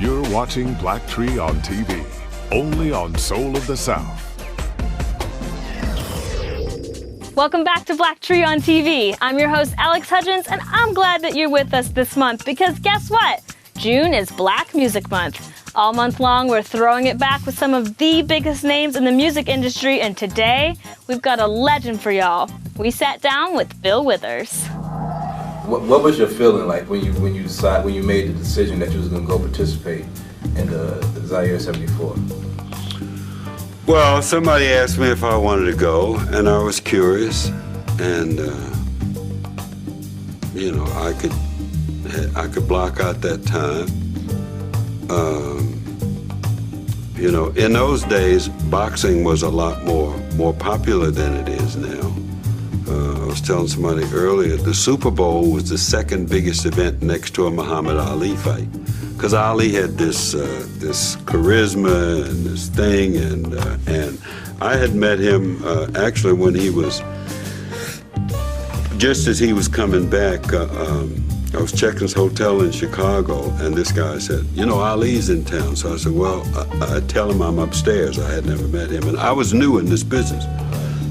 You're watching BLACKTREE on TV, only on Soul of the South. Welcome back to BLACKTREE on TV. I'm your host, Alex Hudgens, and I'm glad that you're with us this month because guess what? June is Black Music Month. All month long, we're throwing it back with some of the biggest names in the music industry, and today, we've got a legend for y'all. We sat down with Bill Withers. What was your feeling like when you made the decision that you was going to go participate in the Zaire 74? Well, somebody asked me if I wanted to go, and I was curious, and you know, I could block out that time. You know, in those days, boxing was a lot more popular than it is now. I was telling somebody earlier, the Super Bowl was the second biggest event next to a Muhammad Ali fight. Because Ali had this charisma and this thing, and I had met him actually when he was, just as he was coming back, I was checking his hotel in Chicago, and this guy said, you know, Ali's in town. So I said, well, I tell him I'm upstairs. I had never met him, and I was new in this business.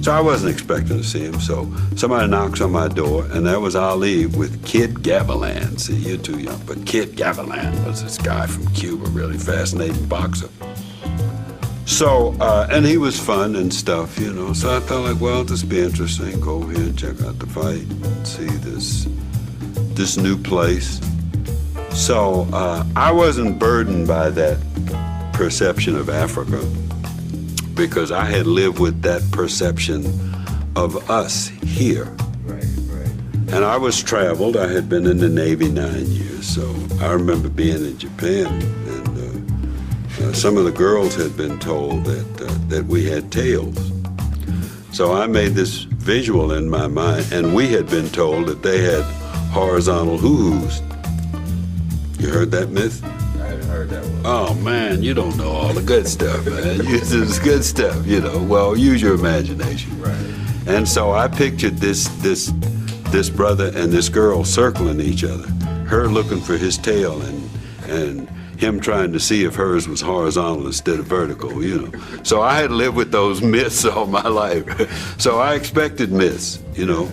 So I wasn't expecting to see him. So somebody knocks on my door, and that was Ali with Kid Gavilan. See, you're too young, but Kid Gavilan was this guy from Cuba, really fascinating boxer. So, and he was fun and stuff, you know. So I thought, like, well, this will be interesting. Go over here and check out the fight and see this new place. So I wasn't burdened by that perception of Africa, because I had lived with that perception of us here. Right. And I was traveled. I had been in the Navy 9 years, so I remember being in Japan, and some of the girls had been told that we had tails. So I made this visual in my mind, and we had been told that they had horizontal hoo-hoos. You heard that myth? I haven't heard that one. Oh man, you don't know all the good stuff, man. This is good stuff, you know. Well, use your imagination. Right. And so I pictured this brother and this girl circling each other. Her looking for his tail, and him trying to see if hers was horizontal instead of vertical, you know. So I had lived with those myths all my life. So I expected myths, you know.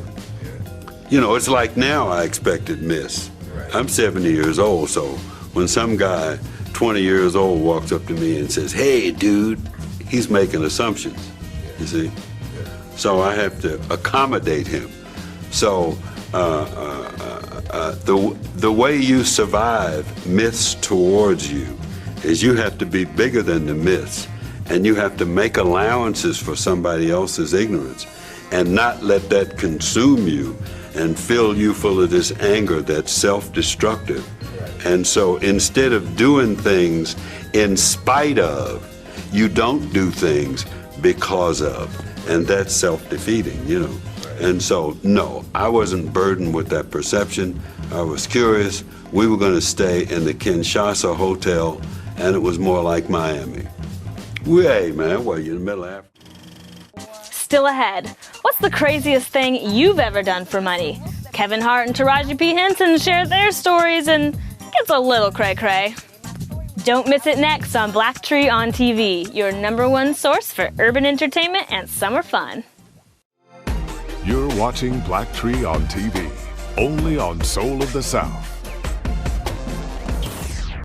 You know, it's like now I expected myths. Right. I'm 70 years old, so when some guy 20 years old walks up to me and says, hey, dude, he's making assumptions, you see? Yeah. So I have to accommodate him. So the way you survive myths towards you is you have to be bigger than the myths, and you have to make allowances for somebody else's ignorance and not let that consume you and fill you full of this anger that's self-destructive. And so instead of doing things in spite of, you don't do things because of, and that's self-defeating, you know. And so, no, I wasn't burdened with that perception. I was curious. We were going to stay in the Kinshasa Hotel, and it was more like Miami. Hey, man, what, you in the middle of Africa? Still ahead, what's the craziest thing you've ever done for money? Kevin Hart and Taraji P. Henson share their stories, and it gets a little cray-cray. Don't miss it next on BLACKTREE on TV, your #1 source for urban entertainment and summer fun. You're watching BLACKTREE on TV, only on Soul of the South.